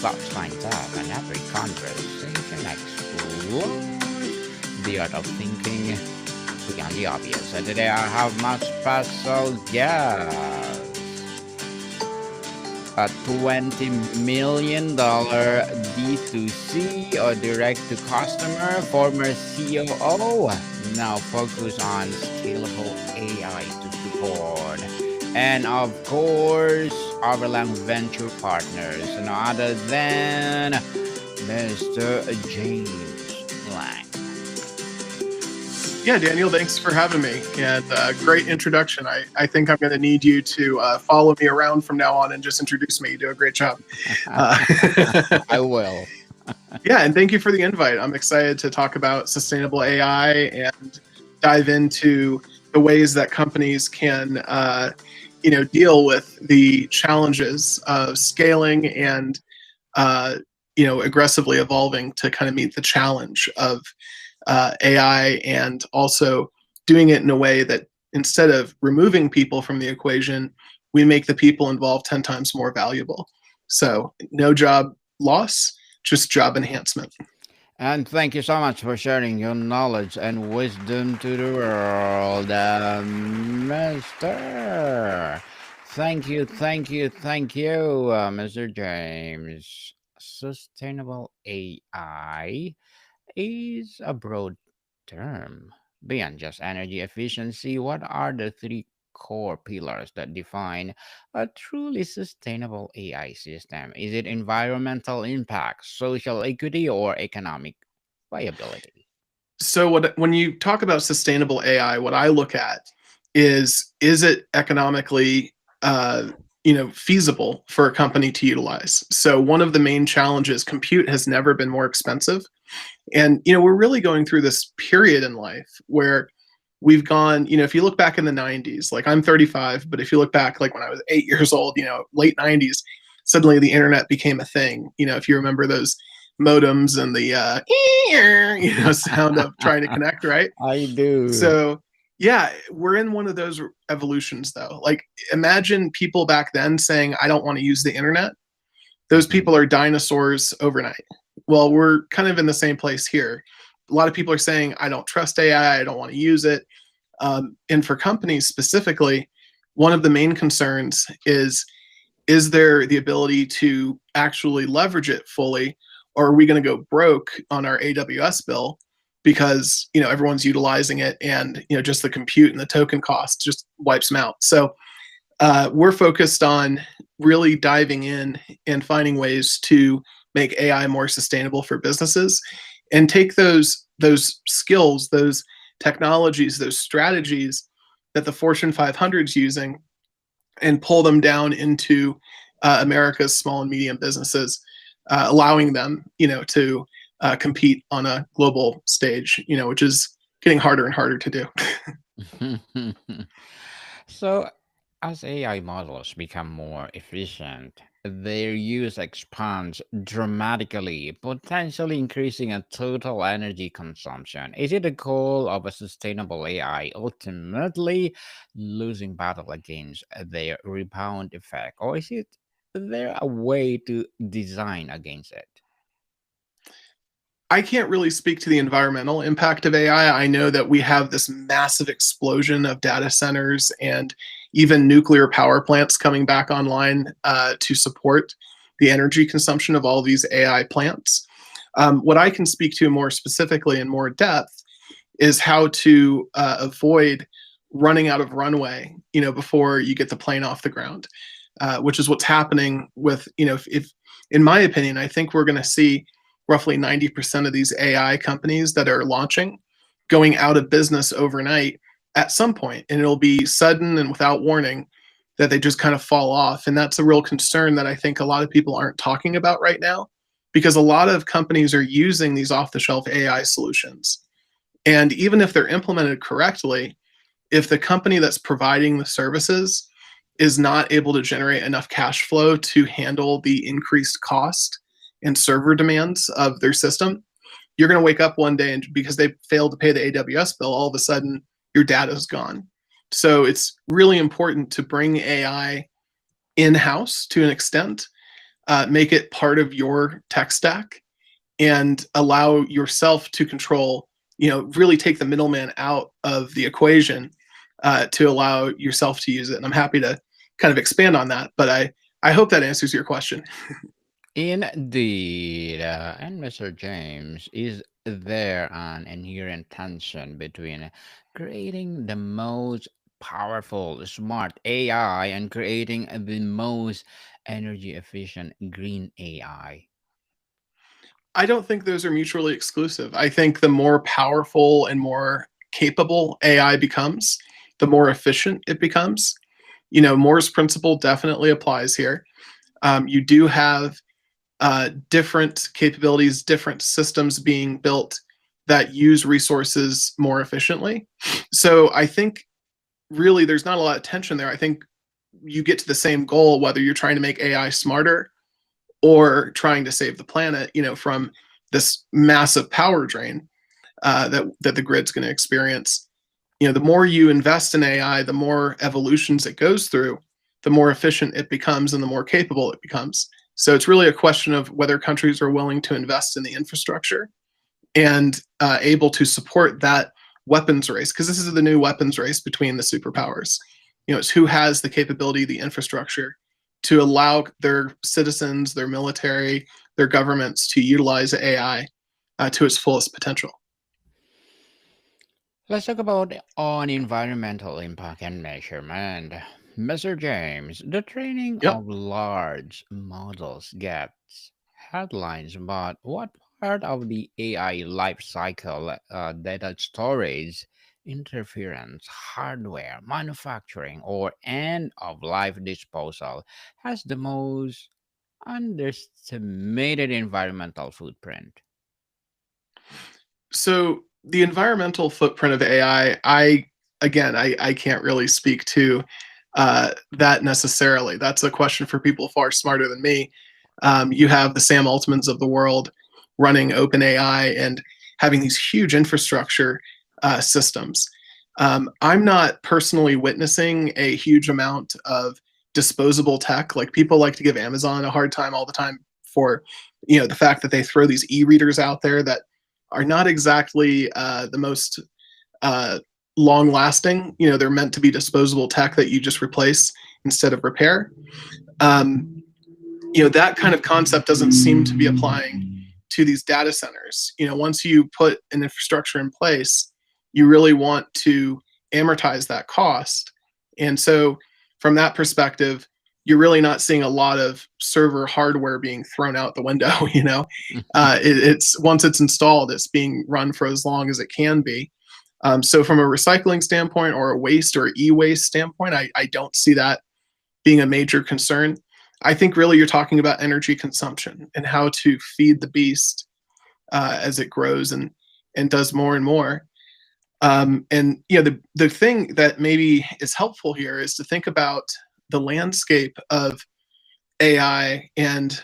thoughts lined up, and every conversation explores the art of thinking beyond the obvious. And today I have my special guest, a $20 million D2C or direct to customer, former COO, now focus on scalable AI to support. And of course, Overland Venture Partners, none other than Mr. James Lang. Yeah, Daniel, thanks for having me. And great introduction. I think I'm going to need you to follow me around from now on and just introduce me. You do a great job. I will. Yeah, and thank you for the invite. I'm excited to talk about sustainable AI and dive into the ways that companies can, deal with the challenges of scaling and, aggressively evolving to kind of meet the challenge of AI, and also doing it in a way that instead of removing people from the equation, we make the people involved 10 times more valuable. So no job loss, just job enhancement. And thank you so much for sharing your knowledge and wisdom to the world, Mr. Thank you, Mr. James. Sustainable AI is a broad term. Beyond just energy efficiency, what are the three core pillars that define a truly sustainable AI system? Is it environmental impact, social equity, or economic viability? So when you talk about sustainable AI, what I look at is it economically feasible for a company to utilize? So one of the main challenges, compute has never been more expensive. And we're really going through this period in life where we've gone, if you look back in the 90s, like I'm 35, but if you look back like when I was 8 years old, late 90s, suddenly the internet became a thing. If you remember those modems and the sound of trying to connect, right? I do. So yeah, we're in one of those evolutions though. Like imagine people back then saying, I don't want to use the internet. Those Mhm. people are dinosaurs overnight. Well, we're kind of in the same place here. A lot of people are saying, I don't trust AI, I don't want to use it. And for companies specifically, one of the main concerns is there the ability to actually leverage it fully, or are we going to go broke on our AWS bill because everyone's utilizing it, and just the compute and the token cost just wipes them out. So we're focused on really diving in and finding ways to make AI more sustainable for businesses, and take those skills, those technologies, those strategies that the Fortune 500 is using, and pull them down into America's small and medium businesses, allowing them, to compete on a global stage, which is getting harder and harder to do. So, as AI models become more efficient, their use expands dramatically, potentially increasing a total energy consumption. Is it the goal of a sustainable AI ultimately losing battle against their rebound effect, or is it there a way to design against it? I can't really speak to the environmental impact of AI. I know that we have this massive explosion of data centers and even nuclear power plants coming back online to support the energy consumption of all these AI plants. What I can speak to more specifically in more depth is how to avoid running out of runway, before you get the plane off the ground, which is what's happening with, if in my opinion, I think we're going to see roughly 90% of these AI companies that are launching going out of business overnight at some point, and it'll be sudden and without warning that they just kind of fall off. And that's a real concern that I think a lot of people aren't talking about right now, because a lot of companies are using these off the shelf AI solutions. And even if they're implemented correctly, if the company that's providing the services is not able to generate enough cash flow to handle the increased cost and server demands of their system, you're going to wake up one day and because they failed to pay the AWS bill, all of a sudden your data is gone. So it's really important to bring AI in house to an extent, make it part of your tech stack and allow yourself to control, really take the middleman out of the equation to allow yourself to use it. And I'm happy to kind of expand on that, but I hope that answers your question. Indeed. And Mr. James, is there an inherent tension between creating the most powerful smart AI and creating the most energy efficient green AI? I don't think those are mutually exclusive. I think the more powerful and more capable AI becomes, the more efficient it becomes. Moore's principle definitely applies here. You do have different capabilities, different systems being built that use resources more efficiently. So I think really there's not a lot of tension there. I think you get to the same goal whether you're trying to make AI smarter or trying to save the planet, from this massive power drain that the grid's going to experience. The more you invest in AI, the more evolutions it goes through, the more efficient it becomes and the more capable it becomes. So it's really a question of whether countries are willing to invest in the infrastructure and able to support that weapons race, because this is the new weapons race between the superpowers. It's who has the capability, the infrastructure to allow their citizens, their military, their governments to utilize AI to its fullest potential. Let's talk about on environmental impact and measurement. Mr. James, the training Yep. of large models gets headlines, but what part of the AI life cycle, data storage, interference, hardware, manufacturing, or end of life disposal has the most underestimated environmental footprint? So the environmental footprint of AI, I can't really speak to that necessarily. That's a question for people far smarter than me. You have the Sam Altmans of the world running OpenAI and having these huge infrastructure systems. I'm not personally witnessing a huge amount of disposable tech. Like people like to give Amazon a hard time all the time for, the fact that they throw these e-readers out there that are not exactly the most uh, long lasting. They're meant to be disposable tech that you just replace instead of repair. Um, that kind of concept doesn't seem to be applying to these data centers. Once you put an infrastructure in place, you really want to amortize that cost. And so, from that perspective, you're really not seeing a lot of server hardware being thrown out the window. It's once it's installed, it's being run for as long as it can be. So, from a recycling standpoint or a waste or e-waste standpoint, I don't see that being a major concern. I think really you're talking about energy consumption and how to feed the beast as it grows and does more and more. And the thing that maybe is helpful here is to think about the landscape of AI and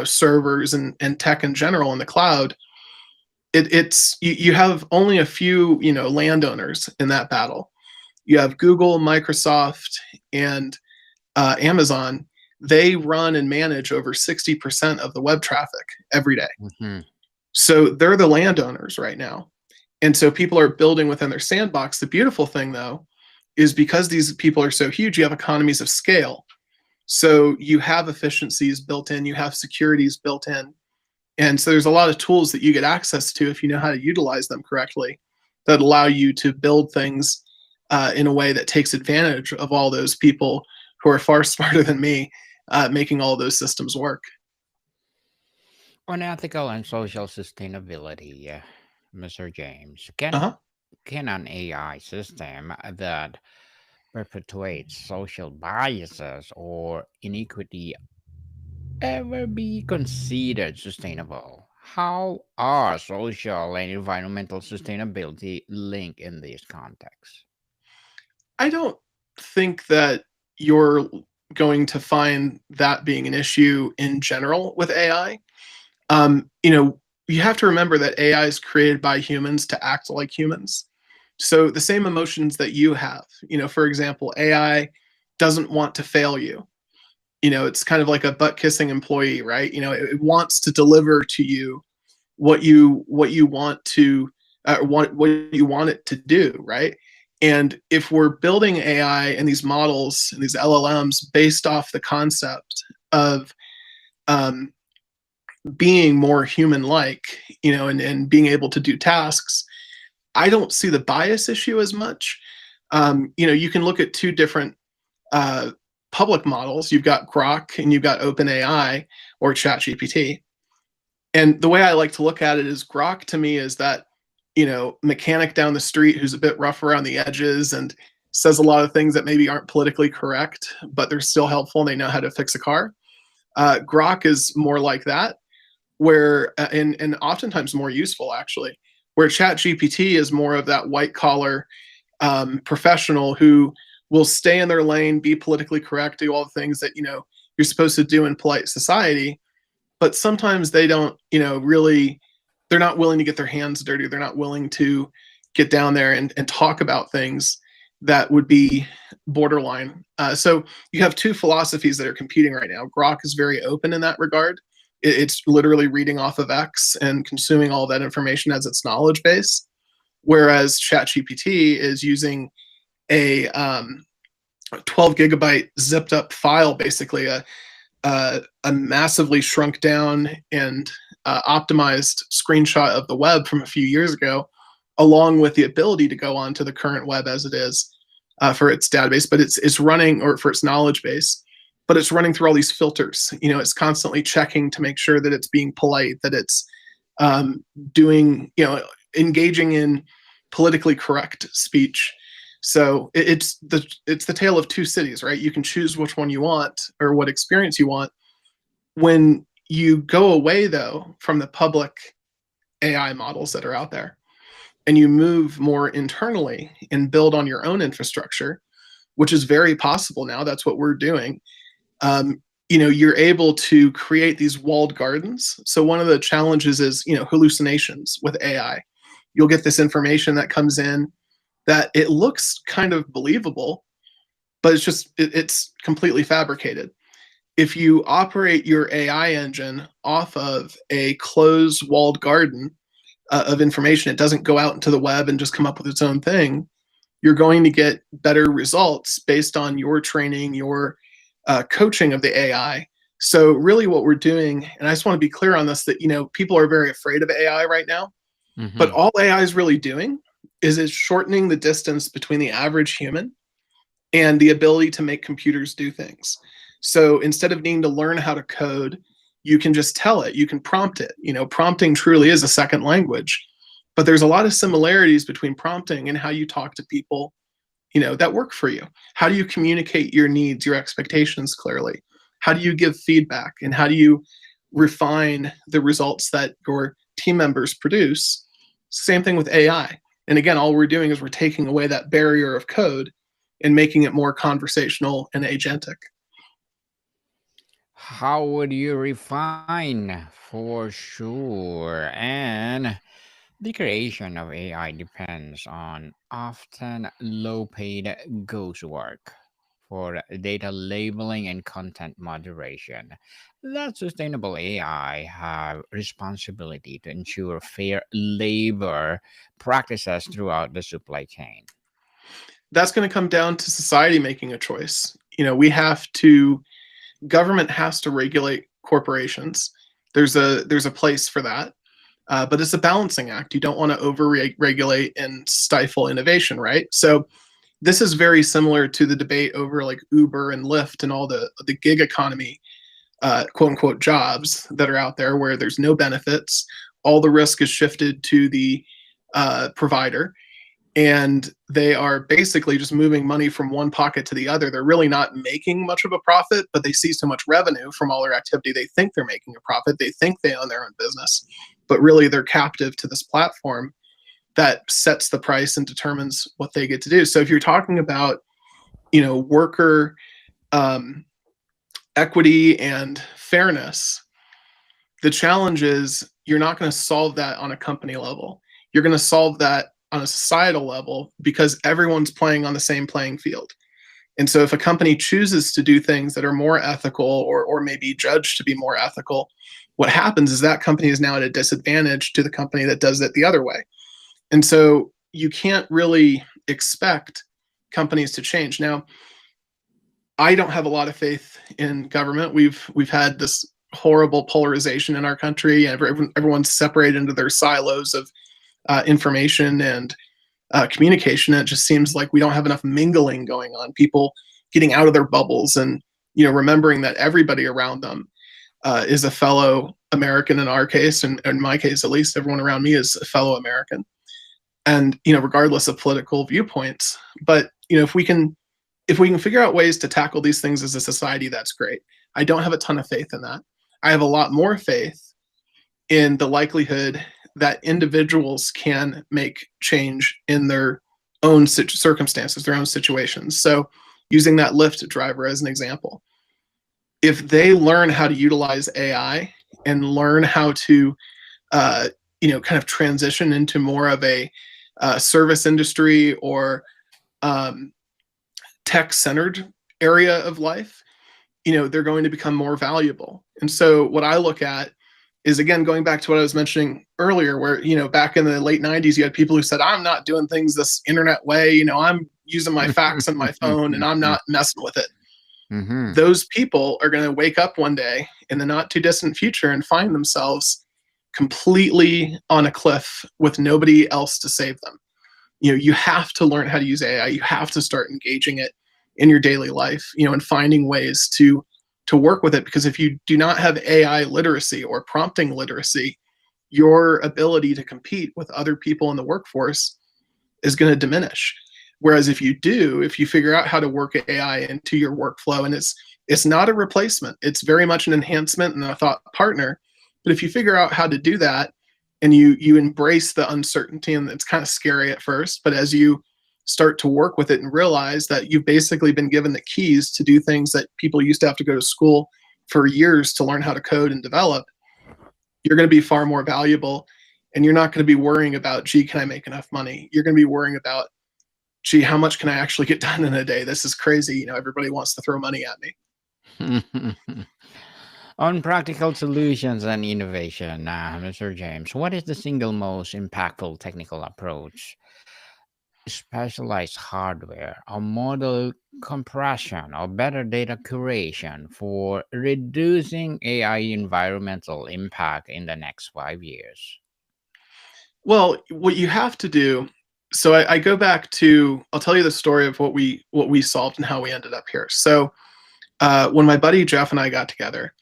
servers and tech in general in the cloud. It's you have only a few landowners in that battle. You have Google, Microsoft, and Amazon. They run and manage over 60% of the web traffic every day. Mhm. So they're the landowners right now. And so people are building within their sandbox. The beautiful thing, though, is because these people are so huge, you have economies of scale. So you have efficiencies built in, you have securities built in. And so there's a lot of tools that you get access to if you know how to utilize them correctly that allow you to build things in a way that takes advantage of all those people who are far smarter than me making all those systems work. On ethical and social sustainability, Mr. James, Uh-huh. can an AI system that perpetuates social biases or inequity ever be considered sustainable? How are social and environmental sustainability linked in this context? I don't think that you're going to find that being an issue in general with AI. You have to remember that AI is created by humans to act like humans. So the same emotions that you have, for example, AI doesn't want to fail you. it's kind of like a butt kissing employee, right? It wants to deliver to you what you want to what you want it to do, right? And if we're building AI and these models and these LLMs based off the concept of um, being more human-like, and being able to do tasks, I don't see the bias issue as much. You can look at two different uh, public models. You've got Grok and you've got OpenAI or ChatGPT. And the way I like to look at it is Grok to me is that, mechanic down the street who's a bit rough around the edges and says a lot of things that maybe aren't politically correct, but they're still helpful and they know how to fix a car. Grok is more like that, where and oftentimes more useful actually. Where ChatGPT is more of that white collar professional who will stay in their lane, be politically correct, do all the things that you're supposed to do in polite society, but sometimes they don't, really, they're not willing to get their hands dirty. They're not willing to get down there and talk about things that would be borderline. So you have two philosophies that are competing right now. Grok is very open in that regard. It's literally reading off of X and consuming all that information as its knowledge base, whereas ChatGPT is using a 12 gigabyte zipped up file, basically a massively shrunk down and optimized screenshot of the web from a few years ago, along with the ability to go onto the current web as it is for its database, but it's running, or for its knowledge base, but it's running through all these filters. It's constantly checking to make sure that it's being polite, that it's doing, engaging in politically correct speech. So it's the tale of two cities, right? You can choose which one you want or what experience you want. When you go away, though, from the public AI models that are out there, and you move more internally and build on your own infrastructure, which is very possible now. That's what we're doing. You're able to create these walled gardens. So one of the challenges is, hallucinations with AI. You'll get this information that comes in that it looks kind of believable, but it's completely fabricated. If you operate your AI engine off of a closed walled garden of information, it doesn't go out into the web and just come up with its own thing. You're going to get better results based on your training, your coaching of the AI. So really what we're doing, and I just want to be clear on this, that, people are very afraid of AI right now, but all AI is really doing is it's shortening the distance between the average human and the ability to make computers do things. So instead of needing to learn how to code, you can just tell it, you can prompt it. Prompting truly is a second language, but there's a lot of similarities between prompting and how you talk to people, that work for you. How do you communicate your needs, your expectations clearly? How do you give feedback, and how do you refine the results that your team members produce? Same thing with AI. And again, all we're doing is we're taking away that barrier of code and making it more conversational and agentic. How would you refine? For sure. And the creation of AI depends on often low paid ghost work for data labeling and content moderation. That sustainable AI have responsibility to ensure fair labor practices throughout the supply chain. That's going to come down to society making a choice. We have to, government has to regulate corporations. There's a place for that. But it's a balancing act. You don't want to over regulate and stifle innovation, right? So this is very similar to the debate over like Uber and Lyft and all the gig economy, quote unquote, jobs that are out there where there's no benefits. All the risk is shifted to the provider, and they are basically just moving money from one pocket to the other. They're really not making much of a profit, but they see so much revenue from all their activity. They think they're making a profit. They think they own their own business, but really they're captive to this platform that sets the price and determines what they get to do. So if you're talking about, worker equity and fairness, the challenge is you're not going to solve that on a company level. You're going to solve that on a societal level because everyone's playing on the same playing field. And so if a company chooses to do things that are more ethical or maybe judged to be more ethical, what happens is that company is now at a disadvantage to the company that does it the other way. And so you can't really expect companies to change. Now, I don't have a lot of faith in government. We've had this horrible polarization in our country, and everyone's separated into their silos of information and communication. And it just seems like we don't have enough mingling going on. People getting out of their bubbles and remembering that everybody around them is a fellow American in our case, and in my case at least, everyone around me is a fellow American, and regardless of political viewpoints. But if we can figure out ways to tackle these things as a society, that's great. I don't have a ton of faith in that. I have a lot more faith in the likelihood that individuals can make change in their own circumstances, their own situations. So using that Lyft driver as an example, if they learn how to utilize AI and learn how to, kind of transition into more of a service industry or tech-centered area of life, they're going to become more valuable. And so what I look at is, again, going back to what I was mentioning earlier, where, back in the late 90s, you had people who said, I'm not doing things this internet way. I'm using my fax on my phone and I'm not messing with it. Mm-hmm. Those people are going to wake up one day in the not too distant future and find themselves completely on a cliff with nobody else to save them. You have to learn how to use AI. You have to start engaging it in your daily life, and finding ways to work with it. Because if you do not have AI literacy or prompting literacy, your ability to compete with other people in the workforce is going to diminish. Whereas if you figure out how to work AI into your workflow, and it's not a replacement, it's very much an enhancement and a thought partner. But if you figure out how to do that, and you embrace the uncertainty, and it's kind of scary at first, but as you start to work with it and realize that you've basically been given the keys to do things that people used to have to go to school for years to learn how to code and develop, you're going to be far more valuable. And you're not going to be worrying about, gee, can I make enough money? You're going to be worrying about, gee, how much can I actually get done in a day? This is crazy. Everybody wants to throw money at me. On practical solutions and innovation, Mr. James, what is the single most impactful technical approach? Specialized hardware, or model compression, or better data curation for reducing AI environmental impact in the next 5 years? Well, what you have to do, so I go back to, I'll tell you the story of what we solved and how we ended up here. So when my buddy Jeff and I got together,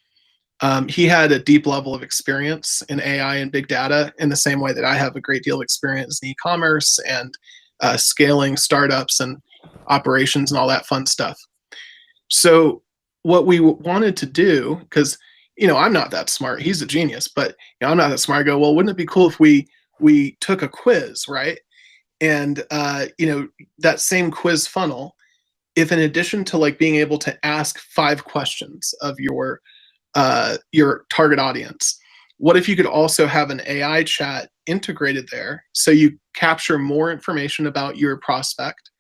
he had a deep level of experience in AI and big data in the same way that I have a great deal of experience in e-commerce and scaling startups and operations and all that fun stuff. So what we wanted to do, because I'm not that smart, he's a genius, but I'm not that smart. I go, well, wouldn't it be cool if we took a quiz, right? And that same quiz funnel, if in addition to like being able to ask 5 questions of your target audience, what if you could also have an AI chat integrated there, so you capture more information about your prospect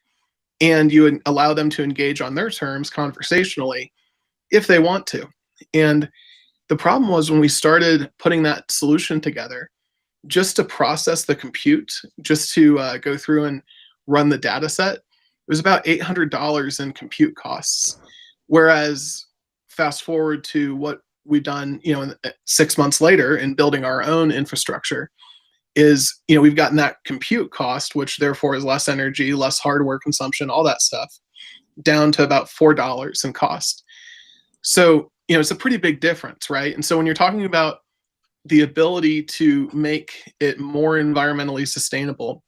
and you allow them to engage on their terms conversationally if they want to. And the problem was, when we started putting that solution together, just to process the compute, just to go through and run the data set, it was about $800 in compute costs. Whereas fast forward to what we've done, 6 months later in building our own infrastructure, is, we've gotten that compute cost, which therefore is less energy, less hardware consumption, all that stuff, down to about $4 in cost. So, it's a pretty big difference, right? And so when you're talking about the ability to make it more environmentally sustainable,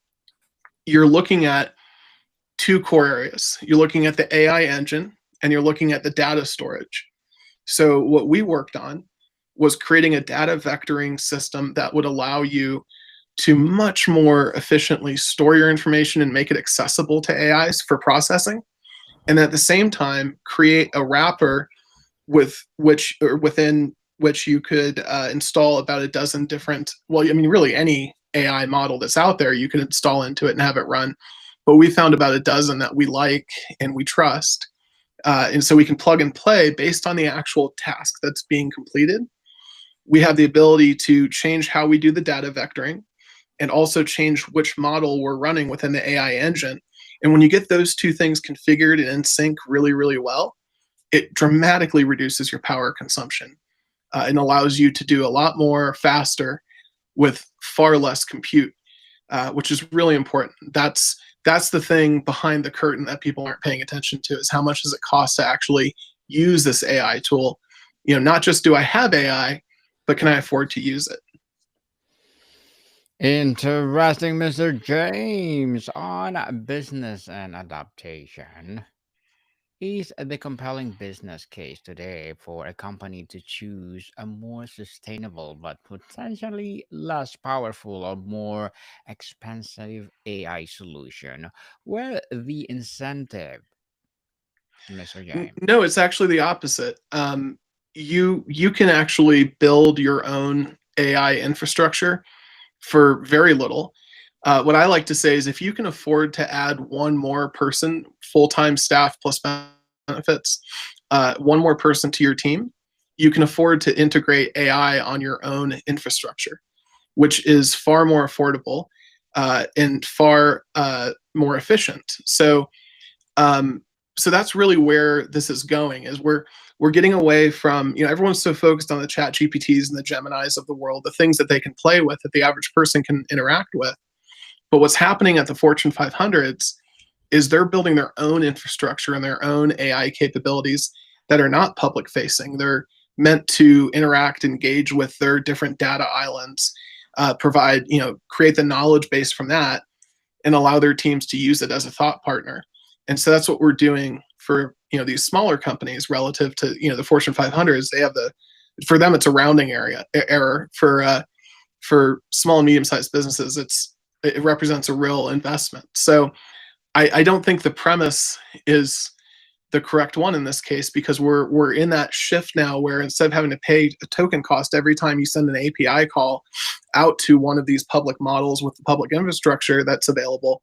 you're looking at 2 core areas. You're looking at the AI engine and you're looking at the data storage. So what we worked on was creating a data vectoring system that would allow you to much more efficiently store your information and make it accessible to AIs for processing. And at the same time, create a wrapper within which you could install about a dozen different, really any AI model that's out there, you can install into it and have it run. But we found about a dozen that we like and we trust. And so we can plug and play based on the actual task that's being completed. We have the ability to change how we do the data vectoring and also change which model we're running within the AI engine. And when you get those two things configured and in sync really, really well, it dramatically reduces your power consumption and allows you to do a lot more faster with far less compute, which is really important. That's the thing behind the curtain that people aren't paying attention to, is how much does it cost to actually use this AI tool? Not just do I have AI, but can I afford to use it? Interesting, Mr. James. On business and adaptation, is the compelling business case today for a company to choose a more sustainable but potentially less powerful or more expensive AI solution? Where the incentive, Mr. James? No, it's actually the opposite. You can actually build your own AI infrastructure for very little. What I like to say is, if you can afford to add one more person, full-time staff plus benefits, one more person to your team, you can afford to integrate AI on your own infrastructure, which is far more affordable and far more efficient. Um, so that's really where this is going. Is we're getting away from, everyone's so focused on the chat GPTs and the Geminis of the world, the things that they can play with, that the average person can interact with. But what's happening at the Fortune 500s is they're building their own infrastructure and their own AI capabilities that are not public facing. They're meant to interact, engage with their different data islands, provide, create the knowledge base from that, and allow their teams to use it as a thought partner. And so that's what we're doing for these smaller companies relative to the Fortune 500s. They have for them it's a rounding error. For small and medium sized businesses, it represents a real investment. So I don't think the premise is the correct one in this case, because we're in that shift now where instead of having to pay a token cost every time you send an API call out to one of these public models with the public infrastructure that's available,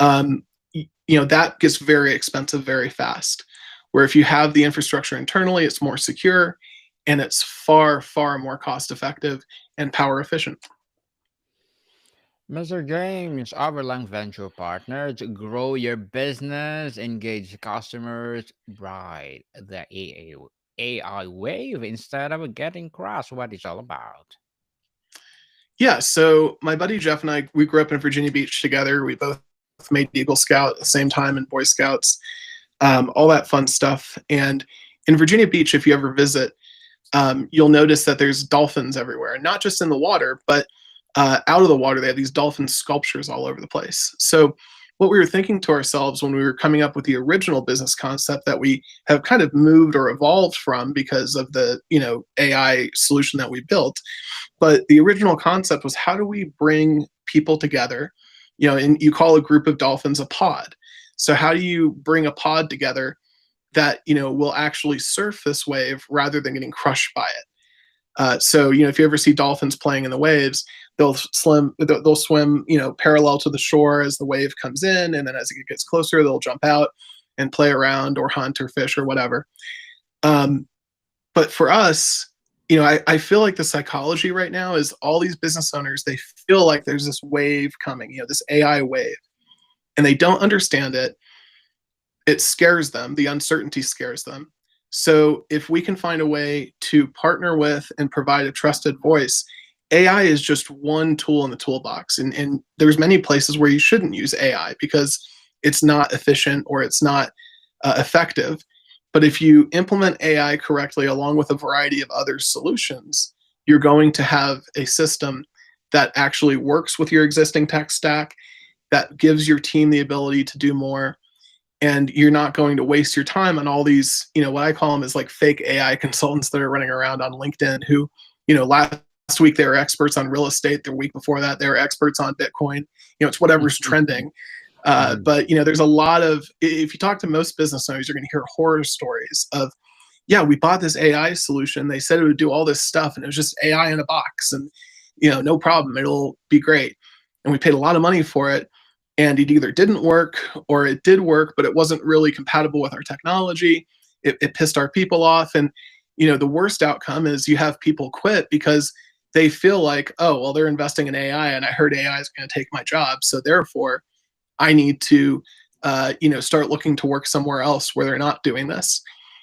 that gets very expensive very fast. Where if you have the infrastructure internally, it's more secure and it's far, far more cost effective and power efficient. Mr. James, Overland Venture Partners, grow your business, engage customers, ride the AI wave instead of getting crushed. What it's all about. Yeah, so my buddy Jeff and I, we grew up in Virginia Beach together. We both made Eagle Scout at the same time and Boy Scouts, all that fun stuff. And in Virginia Beach, if you ever visit, you'll notice that there's dolphins everywhere, and not just in the water, but out of the water. They have these dolphin sculptures all over the place. So what we were thinking to ourselves when we were coming up with the original business concept that we have kind of moved or evolved from because of the AI solution that we built, but the original concept was, how do we bring people together? And you call a group of dolphins a pod. So how do you bring a pod together that will actually surf this wave rather than getting crushed by it? So if you ever see dolphins playing in the waves, they'll swim parallel to the shore as the wave comes in, and then as it gets closer, they'll jump out and play around or hunt or fish or whatever. But for us, I feel like the psychology right now is all these business owners, they feel like there's this wave coming, this AI wave, and they don't understand it. It scares them. The uncertainty scares them. So if we can find a way to partner with and provide a trusted voice, AI is just one tool in the toolbox. And there's many places where you shouldn't use AI because it's not efficient or it's not effective. But if you implement AI correctly along with a variety of other solutions, you're going to have a system that actually works with your existing tech stack, that gives your team the ability to do more. And you're not going to waste your time on all these, what I call them is like fake AI consultants that are running around on LinkedIn who, last week they were experts on real estate. The week before that, they were experts on Bitcoin. It's whatever's trending. But there's a lot of, if you talk to most business owners, you're going to hear horror stories of, yeah, we bought this AI solution. They said it would do all this stuff, and it was just AI in a box, and no problem, it'll be great. And we paid a lot of money for it, and it either didn't work or it did work, but it wasn't really compatible with our technology. It pissed our people off. And, the worst outcome is you have people quit because they feel like, oh, well, they're investing in AI and I heard AI is going to take my job. So therefore, I need to, start looking to work somewhere else where they're not doing this.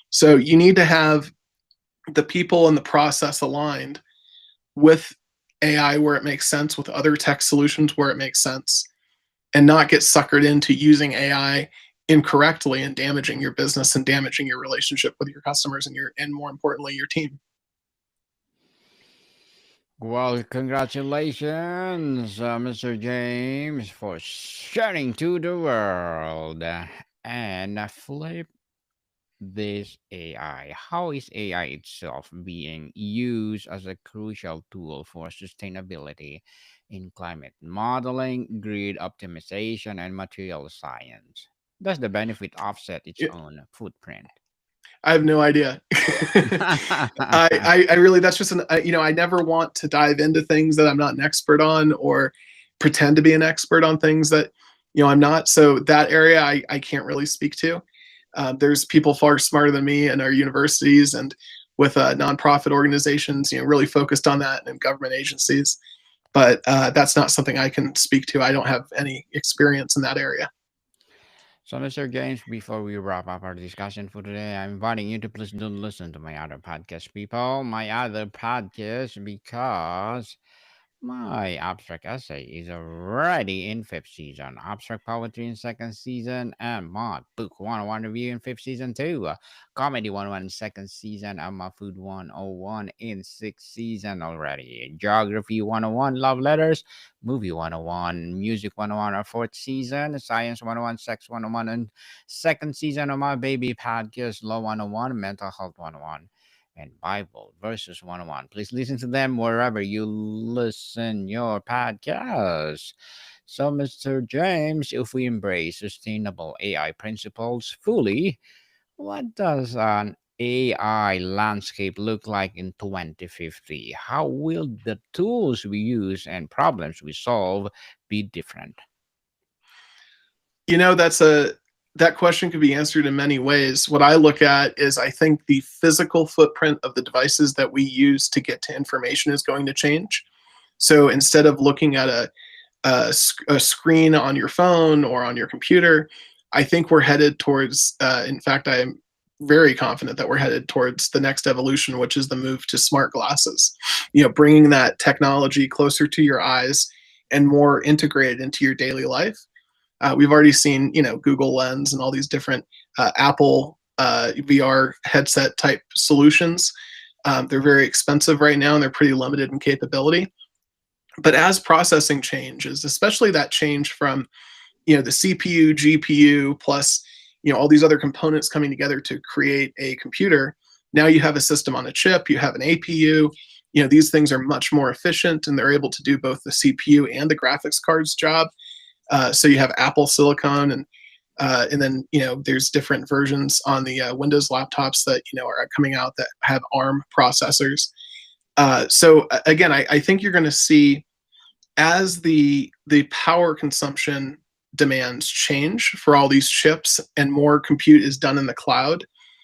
So you need to have the people and the process aligned with AI where it makes sense, with other tech solutions where it makes sense, and not get suckered into using AI incorrectly and damaging your business and damaging your relationship with your customers and more importantly your team. Well, congratulations, Mr. James, for sharing to the world. And flip this AI. How is AI itself being used as a crucial tool for sustainability in climate modeling, grid optimization, and material science? Does the benefit offset its own footprint? I have no idea. I really, that's just I never want to dive into things that I'm not an expert on, or pretend to be an expert on things that, I'm not. So that area I can't really speak to. There's people far smarter than me in our universities and with nonprofit organizations, really focused on that, and government agencies. But that's not something I can speak to. I don't have any experience in that area. So, Mr. James, before we wrap up our discussion for today, I'm inviting you to please don't listen to my other podcast, people. My other podcast, because my abstract essay is already in fifth season, abstract poetry in second season, and mod book 101 review in fifth season too. Comedy 101 in second season, and my food 101 in sixth season already. Geography 101, love letters, movie 101, music 101 or fourth season, science 101, sex 101, and second season of my baby podcast, law 101, mental health 101 and Bible verses 101. Please listen to them wherever you listen your podcast. So, Mr. James, if we embrace sustainable AI principles fully, what does an AI landscape look like in 2050? How will the tools we use and problems we solve be different? That's that question could be answered in many ways. What I look at is, I think the physical footprint of the devices that we use to get to information is going to change. So instead of looking at a screen on your phone or on your computer, I think we're headed towards, in fact, I am very confident that we're headed towards the next evolution, which is the move to smart glasses. Bringing that technology closer to your eyes and more integrated into your daily life. We've already seen, Google Lens and all these different Apple VR headset type solutions. They're very expensive right now, and they're pretty limited in capability. But as processing changes, especially that change from, the CPU, GPU, plus, all these other components coming together to create a computer, now you have a system on a chip, you have an APU. These things are much more efficient, and they're able to do both the CPU and the graphics card's job. So you have Apple Silicon, and then there's different versions on the Windows laptops that are coming out that have ARM processors. So again, I think you're going to see, as the power consumption demands change for all these chips and more compute is done in the cloud,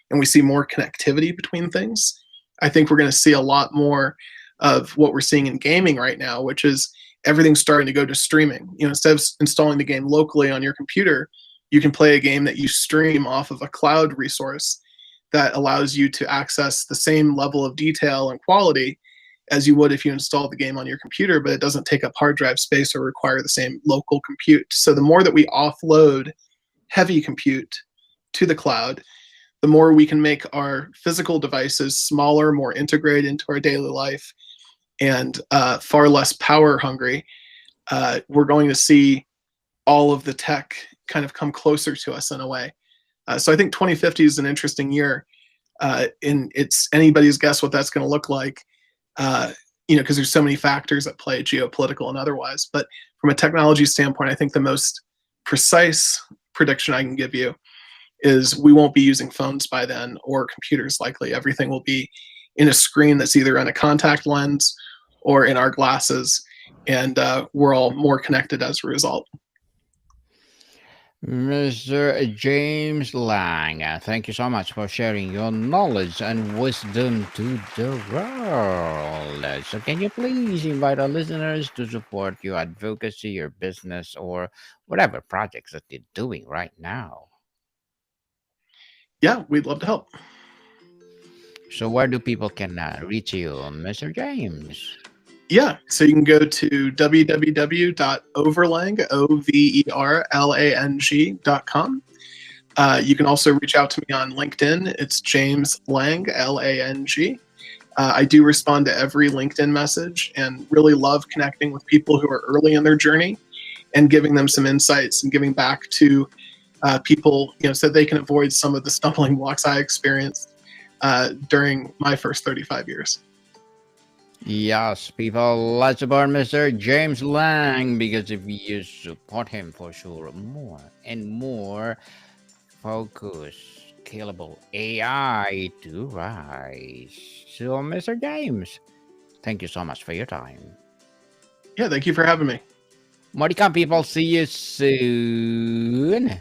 and we see more connectivity between things. I think we're going to see a lot more of what we're seeing in gaming right now, which is everything's starting to go to streaming. Instead of installing the game locally on your computer, you can play a game that you stream off of a cloud resource that allows you to access the same level of detail and quality as you would if you installed the game on your computer, but it doesn't take up hard drive space or require the same local compute. So the more that we offload heavy compute to the cloud, the more we can make our physical devices smaller, more integrated into our daily life, and far less power hungry. We're going to see all of the tech kind of come closer to us in a way. So I think 2050 is an interesting year. And it's anybody's guess what that's going to look like, because there's so many factors at play, geopolitical and otherwise. But from a technology standpoint, I think the most precise prediction I can give you is we won't be using phones by then, or computers likely. Everything will be in a screen that's either on a contact lens or in our glasses, and we're all more connected as a result. Mr. James Lang, thank you so much for sharing your knowledge and wisdom to the world. So, can you please invite our listeners to support your advocacy, your business, or whatever projects that you're doing right now? Yeah, we'd love to help. So, where do people can reach you, Mr. James? Yeah, so you can go to www.overlang, overlang.com. You can also reach out to me on LinkedIn. It's James Lang, Lang. I do respond to every LinkedIn message and really love connecting with people who are early in their journey and giving them some insights and giving back to people, so they can avoid some of the stumbling blocks I experienced during my first 35 years. Yes, people, let's support Mr. James Lang because if you support him for sure, more and more focus, scalable AI to rise. So, Mr. James, thank you so much for your time. Yeah, thank you for having me. Modicam people, see you soon.